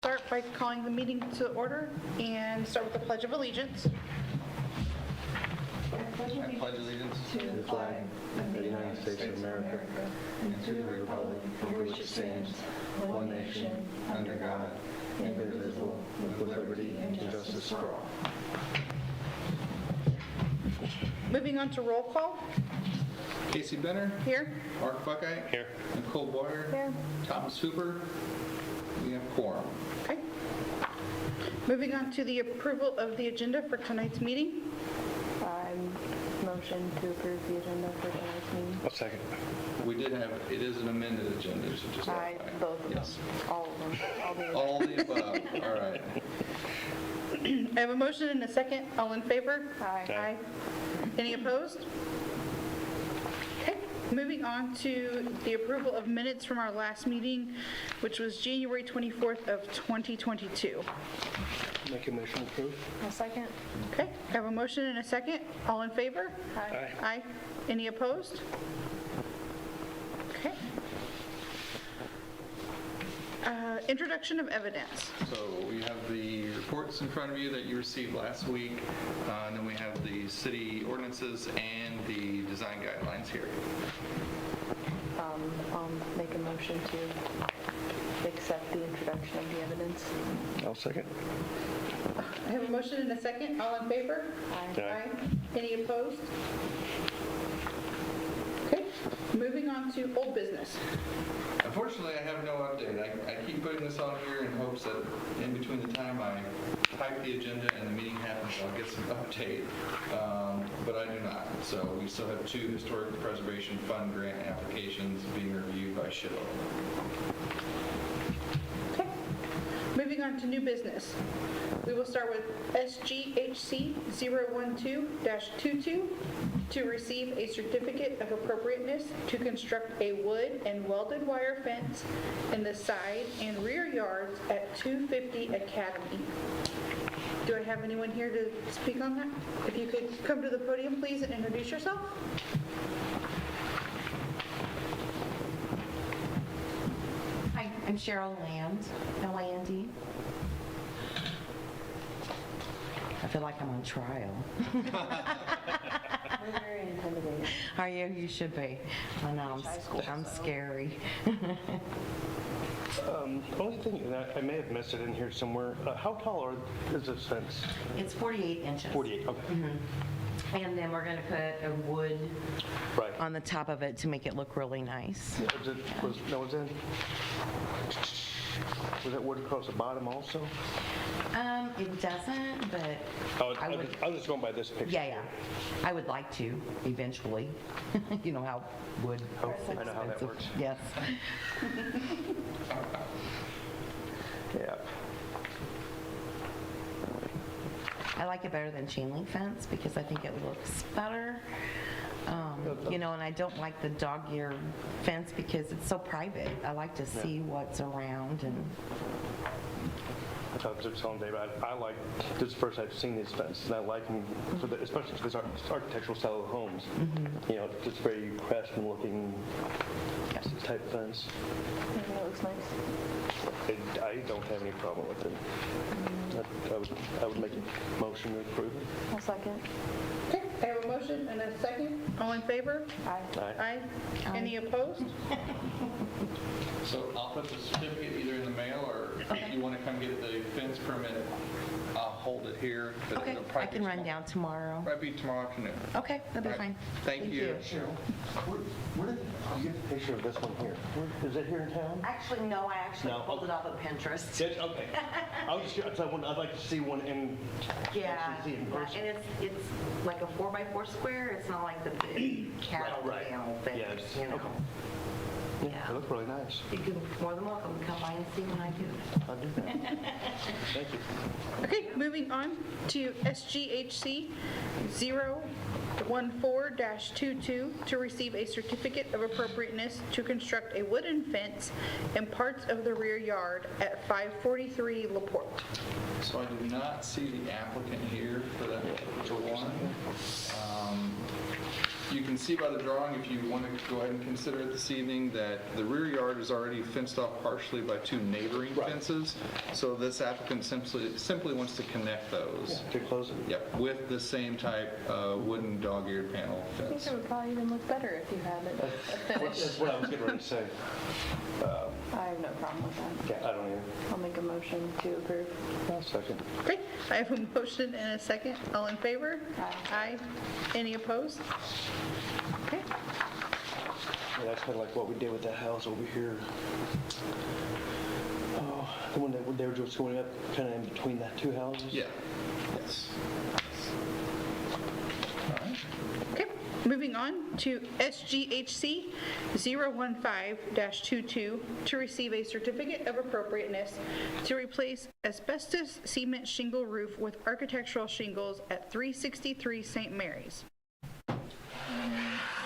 start by calling the meeting to order and start with the Pledge of Allegiance. I pledge allegiance to the flag of the United States of America and to the republic for which it stands, one nation, under God, indivisible, with liberty and justice for all. Moving on to roll call. Casey Benner. Here. Mark Buckeye. Here. Nicole Boyer. Here. Thomas Hooper. We have quorum. Okay. Moving on to the approval of the agenda for tonight's meeting. I motion to approve the agenda for tonight's meeting. A second. We did have, it is an amended agenda, so just Both of them. Yes. All of them. All the above. All right. I have a motion and a second. All in favor? Aye. Any opposed? Okay. Moving on to the approval of minutes from our last meeting, which was January 24th of 2022. Make a motion to approve. A second. Okay. I have a motion and a second. All in favor? Aye. Aye. Any opposed? Okay. Introduction of evidence. So we have the reports in front of you that you received last week, and then we have the city ordinances and the design guidelines here. I'll make a motion to accept the introduction of the evidence. I'll second. I have a motion and a second. All in favor? Aye. Any opposed? Okay. Moving on to old business. Unfortunately, I have no update. I keep putting this on here in hopes that in between the time I type the agenda and the meeting happens, I'll get some update, but I do not. So we still have 2 Historic Preservation Fund grant applications being reviewed by Shingle. Okay. Moving on to new business. We will start with SGHC 012-22 to receive a certificate of appropriateness to construct a wood and welded wire fence in the side and rear yards at 250 Academy. Do I have anyone here to speak on that? If you could come to the podium, please, and introduce yourself. Hi, I'm Cheryl Land, L-A-N-D. I feel like I'm on trial. We're very intimidated. Are you? You should be. I know, High school, I'm so. scary. Only thing, and I may have missed it in here somewhere, how tall is this fence? It's 48 inches. 48, okay. And then we're going to put a wood Right. on the top of it to make it look really nice. Was that wood across the bottom also? It doesn't, but I was just going by this picture. yeah. I would like to, eventually. You know how wood. Oh, I know how that works. Yes. Yeah. I like it better than chain link fence because I think it looks better. You know, and I don't like the dog ear fence because it's so private. I like to see what's around and. I thought it was telling Dave, I like, this is the first I've seen these fences, and I like them, especially for this architectural style of homes. You know, just very craftsman looking type fence. That looks nice. I don't have any problem with it. I would make a motion to approve it. A second. Okay. I have a motion and a second. All in favor? Aye. Aye. Any opposed? So I'll put the certificate either in the mail, or if you want to come get the fence permit, I'll hold it here. But Okay, it'll probably I can be run tomorrow. down tomorrow. Probably be tomorrow afternoon. Okay, that'll be All right. fine. Thank you. Where did you get the picture of this one here? Is it here in town? Actually, no, I actually No, pulled it off of Pinterest. Okay. I'd like to see one in, Yeah, actually see it in person. and it's like a 4x4 square. It's not like the big cattle Right. animal things, Yes, you know. okay. Yeah. It looks really nice. You're more than welcome to come by and see when I do it. I'll do that. Thank you. Okay, moving on to SGHC 014-22 to receive a certificate of appropriateness to construct a wooden fence in parts of the rear yard at 543 LaPorte. So I do not see the applicant here for that particular one. You can see by the drawing, if you want to go ahead and consider it this evening, that the rear yard is already fenced off partially by two neighboring fences. So this applicant simply wants to connect those. To close it? Yep, with the same type wooden dog-eared panel I think fence. it would probably even look better if you had it That's finished. what I was getting ready to say. I have no problem with that. Yeah, I don't either. I'll make a motion to approve. I'll second. Okay, I have a motion and a second. All in favor? Aye. Aye. Any opposed? Okay. Yeah, that's kind of like what we did with that house over here. Oh, the one that they were just going up kind of in between the two houses? Yeah, yes. All right. Okay, moving on to SGHC 015-22 to receive a certificate of appropriateness to replace asbestos cement shingle roof with architectural shingles at 363 St. Mary's.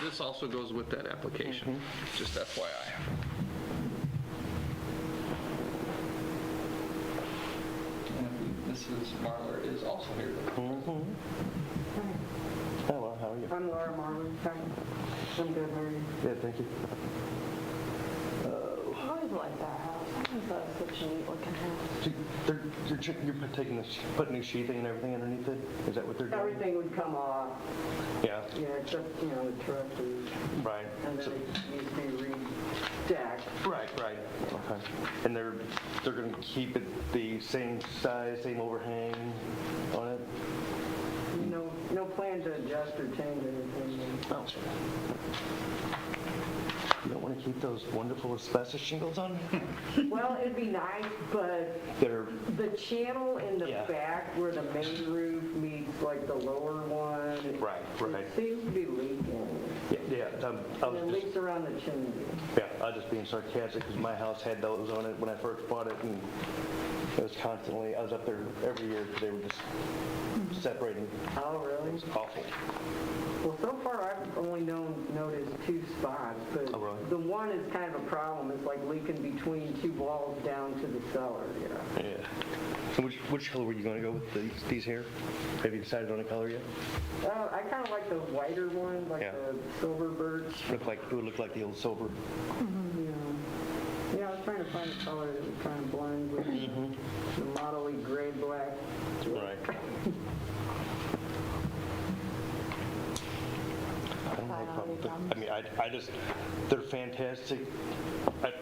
This also goes with that application, just FYI. And Mrs. Marlar is also here. Mm-hmm. Hello, how are you? I'm Laura Marlin. I'm good, how are you? Yeah, thank you. I always liked that house. I always thought it was such a neat looking house. So you're taking this, putting new sheathing and everything underneath it? Is that what they're doing? Everything would come off, Yeah, yeah, except, the truck right. and then So- it needs to be re-stacked. Right, okay. And they're going to keep it the same size, same overhang on it? No plan to adjust or change anything. Oh. You don't want to keep those wonderful asbestos shingles on? Well, it'd be nice, but They're, the channel in the Yeah. back where the main roof meets like the lower one. Right. It seems to be leaking. yeah, I And it was just, leaks around the chimney. I was just being sarcastic because my house had those on it when I first bought it, and it was constantly, I was up there every year because they were just separating. Oh, really? It's awful. Well, so far I've only noticed two spots, but Oh, really? the one is kind of a problem. It's like leaking between two walls down to the cellar, Yeah. So which color were you going to go with these here? Have you decided on a color yet? I kind of like the whiter one, like Yeah. the silver birch. It would look like the old silver. Yeah, I was trying to find a color that would kind of blend with the modelly gray black. Right. I don't have a problem with it. I mean, I just, they're fantastic.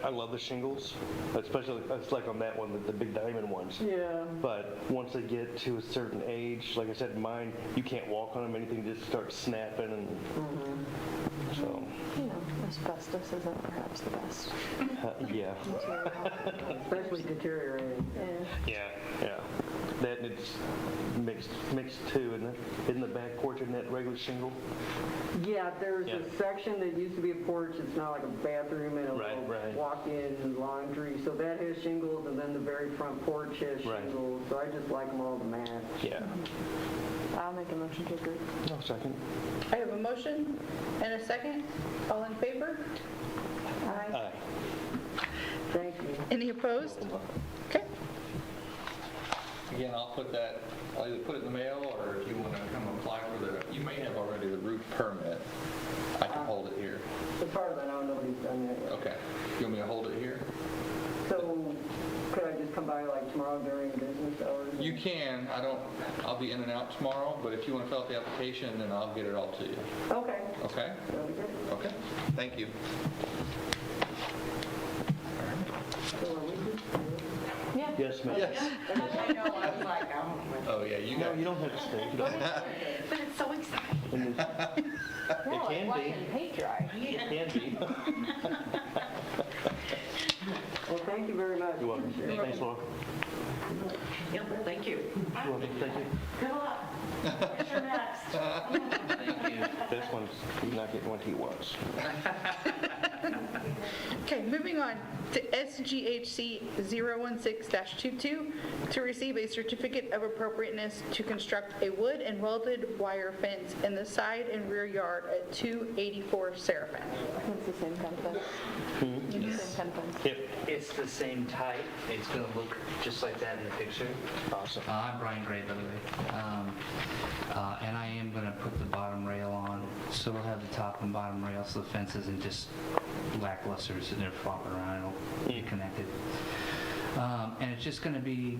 I love the shingles, especially, it's like on that one, the big diamond ones. Yeah. But once they get to a certain age, like I said, mine, you can't walk on them, anything just starts snapping, and so, Asbestos isn't perhaps the best yeah. material. Especially deteriorating. Yeah. That, and it's mixed too, in the back porch, isn't that regular shingle? Yeah, there's Yeah. a section that used to be a porch. It's now like a bathroom and a Right. walk-in laundry. So that has shingles, and then the very front porch has Right. shingles. So I just like them all to match. Yeah. I'll make a motion to approve. No, second. I have a motion and a second. All in favor? Aye. Thank you. Any opposed? Okay. Again, I'll either put it in the mail, or if you want to come apply for you may have already the roof permit. I can hold it here. As far as I know, nobody's done that yet. Okay. You want me to hold it here? So could I just come by like tomorrow during business hours? You can. I'll be in and out tomorrow, but if you want to fill out the application, then I'll get it all to you. Okay. Okay? That'll be great. Okay. Thank you. So are we good? Yes, ma'am. Yes. I know, I was like, Oh, yeah, you No, got you don't have to stay. You don't have to. But it's so exciting. It can be. paint dry. It can be. well, thank you very much. You're welcome. Thanks, Laura. Yep, thank you. You're welcome. Thank you. Good luck. Where's your next? This one's, he's not getting what he wants. Okay, moving on to SGHC 016-22 to receive a certificate of appropriateness to construct a wood and welded wire fence in the side and rear yard at 284 Seraphim. It's the same kind of thing. Same kind of fence. Yep. It's the same type. It's going to look just like that in the picture. Awesome. I'm Brian Gray, by the way. And I am going to put the bottom rail on, so it'll have the top and bottom rail, so the fence isn't just lackluster sitting there flopping around. It'll be connected. And it's just going to be,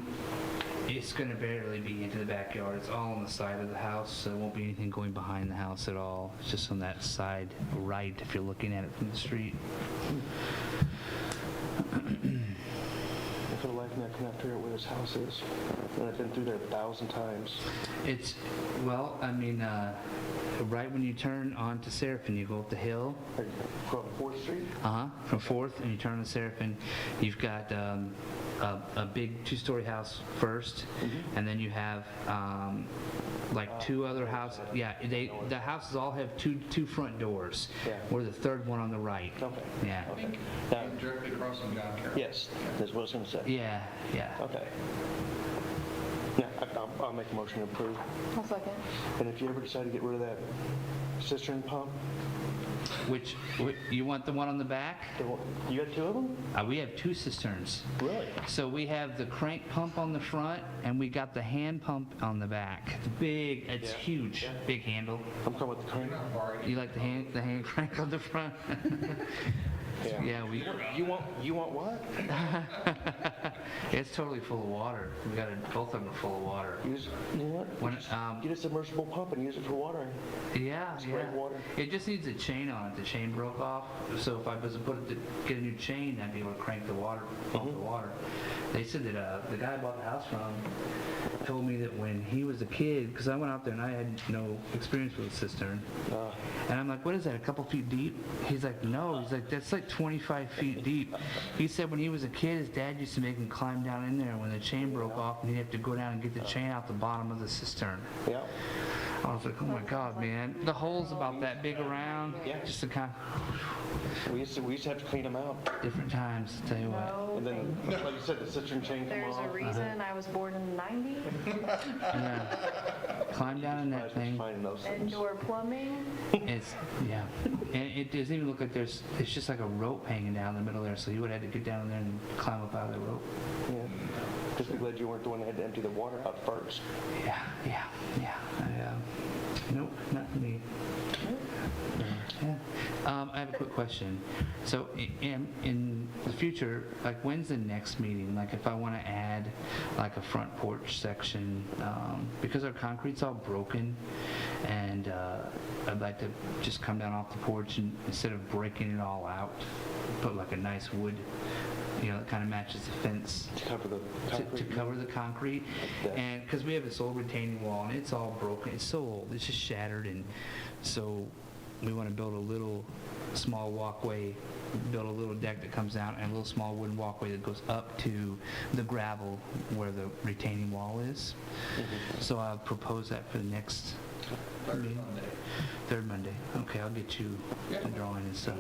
it's going to barely be into the backyard. It's all on the side of the house, so there won't be anything going behind the house at all. It's just on that side right if you're looking at it from the street. I feel like I cannot figure out where this house is. And I've been through there 1,000 times. It's, well, I mean, right when you turn onto Seraphim, you go up the hill. From 4th Street? From 4th, and you turn on Seraphim, you've got a big 2-story house first, and then you have like 2 other houses. Yeah, the houses all have two front doors. Yeah. We're the 3rd one on the right. Okay. Yeah. Okay. Now, Directly across from John Carroll. yes, that's what I was going to say. Yeah, yeah. Okay. Yeah, I'll make a motion to approve. I'll second. And if you ever decide to get rid of that cistern pump, Which, you want the one on the back? you got 2 of them? We have 2 cisterns. Really? So we have the crank pump on the front, and we got the hand pump on the back. It's big, it's huge, big handle. I'm talking about the current. You like the hand crank on the front? Yeah, You want what? it's totally full of water. We got both of them are full of water. You know what? When, Get a submersible pump and use it for watering. Yeah, Spray water. It just needs a chain on it. The chain broke off, so if I was to get a new chain, I'd be able to crank the water, pump the water. They said that the guy I bought the house from told me that when he was a kid, because I went out there and I had no experience with a cistern, and I'm like, what is that, a couple feet deep? He's like, no. He's like, that's like 25 feet deep. He said when he was a kid, his dad used to make him climb down in there when the chain broke off, and he'd have to go down and get the chain out the bottom of the cistern. Yeah. I was like, oh my God, man. The hole's about that big around. Yeah. Just a kind We used to have to clean them out. of different times, to tell you what. No, And then, like you said, the cistern chain come there's off. a reason I was born in the 90s. Yeah. Climb down in that Guys was thing. finding those things. Indoor plumbing. It's, yeah. And it doesn't even look like it's just like a rope hanging down the middle there, so you would have to get down there and climb up out of the rope. Yeah. Just be glad you weren't the one that had to empty the water out first. Yeah. Nope, not for me. Yeah. I have a quick question. So in the future, like when's the next meeting? Like if I want to add like a front porch section, because our concrete's all broken, and I'd like to just come down off the porch and instead of breaking it all out, put like a nice wood, that kind of matches the fence. To cover the concrete. To cover the concrete, and because we have this old retaining wall and it's all broken, it's so old, it's just shattered, and so we want to build a little small walkway, build a little deck that comes out, and a little small wooden walkway that goes up to the gravel where the retaining wall is. So I'll propose that for the next meeting. Third Monday. Okay, I'll get you the drawing and stuff.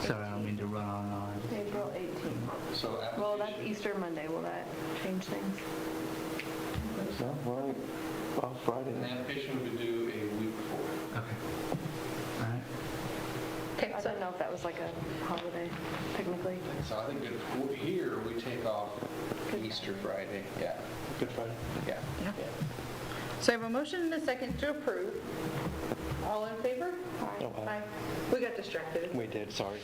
Sorry, I don't mean to run on and on. April 18th. So Well, that's Easter Monday. Will that change things? No, right. Off Friday. an application would be due a week before. Okay. All right. Okay, I so don't know if that was like a holiday, technically. So I think here we take off Easter Friday. Yeah. Good Friday. Yeah. I have a motion and a second to approve. All in favor? Oh, Aye. We got distracted. We did, sorry.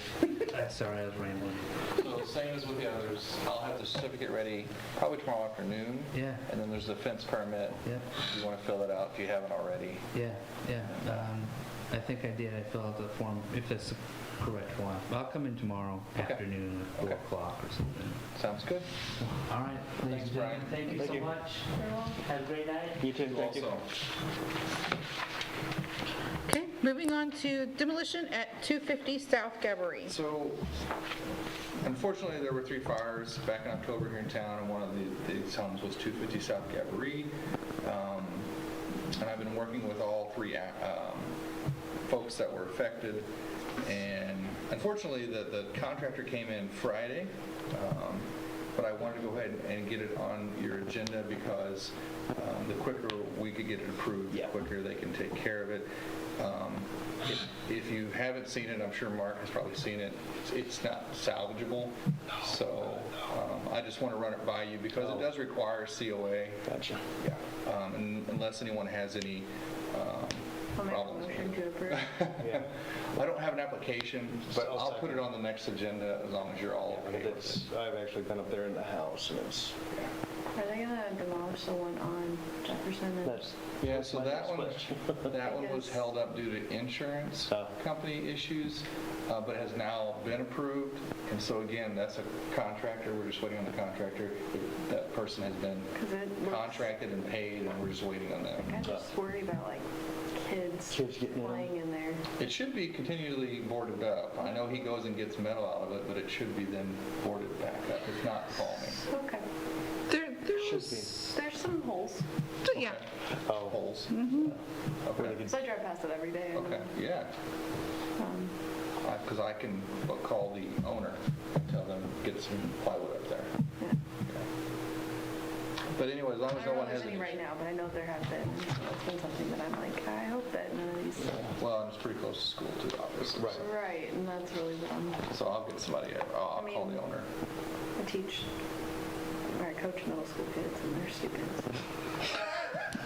Sorry, I was rambling. So same as with the others, I'll have the certificate ready probably tomorrow afternoon. Yeah. And then there's the fence permit. Yep. If you want to fill it out if you haven't already. Yeah. I think I did. I filled out the form, if that's the correct one. But I'll come in tomorrow afternoon at 4 Okay. o'clock or something. Sounds good. All right, ladies Thanks, and gentlemen, Brian. thank you Thank so you. much. Have a great night. You too, thank you. Also, Okay, moving on to demolition at 250 South Gabourey. So, unfortunately, there were 3 fires back in October here in town, and one of these homes was 250 South Gabourey. And I've been working with all 3 folks that were affected, and unfortunately, the contractor came in Friday, but I wanted to go ahead and get it on your agenda because the quicker we could get it approved, the quicker they can take care of it. If you haven't seen it, I'm sure Mark has probably seen it, it's not salvageable. So I just want to run it by you because it does require COA. Gotcha. Yeah, and unless anyone has any I'll make a problems. motion to approve. Yeah. I don't have an application, but I'll I'll put second. it on the next agenda as long as you're all But okay with it. it's, I've actually been up there in the house, and it's, Are they gonna demolish the one on Jefferson? that's. Yeah, so my that next one, question. that one was Because- held up due to insurance Oh. company issues, but has now been approved. And so again, that's a contractor, we're just waiting on the contractor. That person has been 'Cause it looks- contracted and paid, and we're just waiting on them. I just worry about like kids Kids getting in. playing in there. It should be continually boarded up. I know he goes and gets metal out of it, but it should be then boarded back up. It's not foaming. Okay. There Should was, There's some holes. yeah. Oh, Holes. okay. So I drive past it every day. I know. Okay, yeah. Um, Because I can call the owner, tell them, get some plywood up there. yeah. But anyway, as long I as no don't know one if has there's any any. right now, but I know there have been. So it's been something that I'm like, I hope that none of these. Well, and it's pretty close to school too, obviously. Right. Right, and that's really what I'm. So I'll get somebody, I'll I call mean- the owner. I teach, or I coach middle school kids, and they're stupid.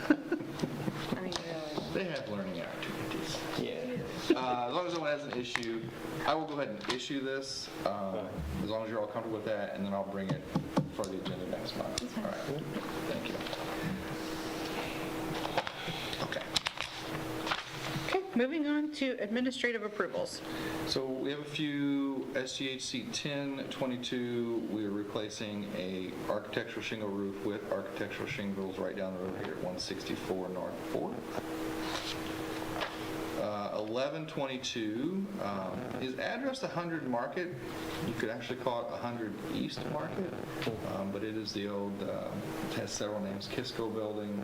I mean, really. They have learning activities. Yeah. As long as no one has an issue, I will go ahead and issue this, as long as you're all comfortable with that, and then I'll bring it for the agenda next month. All right, thank you. Okay. Okay, moving on to administrative approvals. So we have a few, SGHC 1022, we're replacing a architectural shingle roof with architectural shingles right down the road here at 164 North 4th. 1122 is addressed 100 Market. You could actually call it 100 East Market, but it is the old, it has several names, Kisco Building,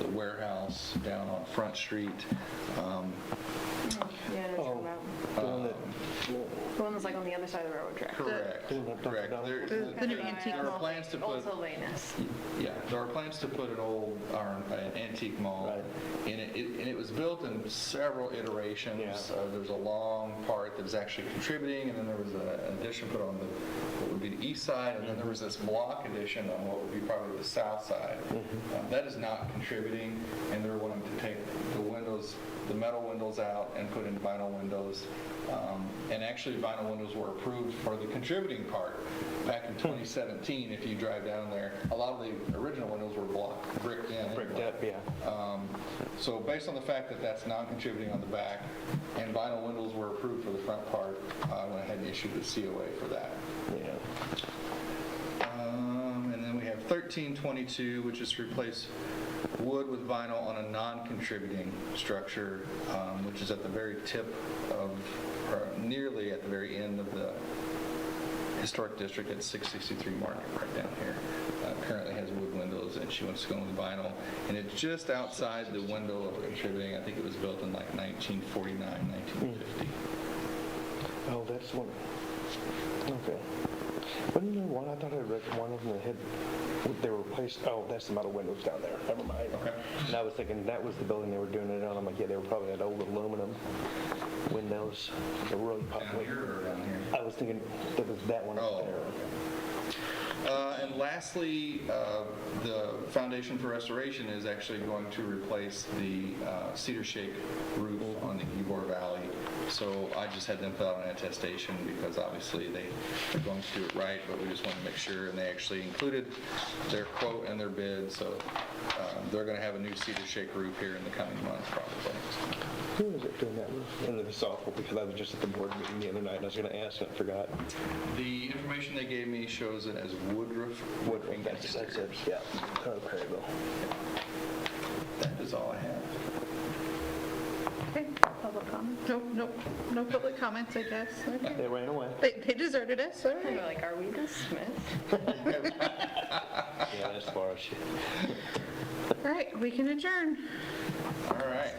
the warehouse down on Front Street. Yeah, I know what you're talking about. The one that, The one that's like on the other side of the railroad track. Correct, correct. The new antique There are mall. plans to Old put, Sylvanus. yeah, there are plans to put an old, or an antique mall. Right. And it was built in several iterations. Yeah. There's a long part that was actually contributing, and then there was an addition put on what would be the east side, and then there was this block addition on what would be probably the south side. That is not contributing, and they're wanting to take the windows, the metal windows out and put in vinyl windows. And actually, vinyl windows were approved for the contributing part back in 2017. If you drive down there, a lot of the original windows were bricked in. bricked anyway. up, yeah. So based on the fact that that's non-contributing on the back and vinyl windows were approved for the front part, I went ahead and issued the COA for that. Yeah. And then we have 1322, which is to replace wood with vinyl on a non-contributing structure, which is at the very tip of, or nearly at the very end of the historic district at 663 Market, right down here. Currently has wood windows, and she wants to go with vinyl. And it's just outside the window of contributing. I think it was built in like 1949, 1950. Oh, that's one. Okay. Wasn't there one, I thought I read one of them that had, they were replaced, oh, that's the metal windows down there, never mind. Okay. And I was thinking that was the building they were doing it on, I'm like, yeah, they were probably had old aluminum windows, they're really Down popular. here or down here? I was thinking that was that one Oh, up there. And lastly, the Foundation for Restoration is actually going to replace the cedar shake roof on the Ybor Valley. So I just had them fill out an attestation because obviously they are going to do it right, but we just wanted to make sure, and they actually included their quote and their bid, so they're going to have a new cedar shake roof here in the coming months probably. Who was it doing that roof? And the softball, because I was just at the board meeting the other night and I was going to ask and I forgot. The information they gave me shows it as Woodruff Roofing That's Exterior. it, yeah, Town of Perryville. That is all I have. Okay, Public comment. no public comments, I guess. Okay. They ran away. They deserted us, all And right. we're like, are we dismissed? Yeah, as far as she. All right, we can adjourn. All right.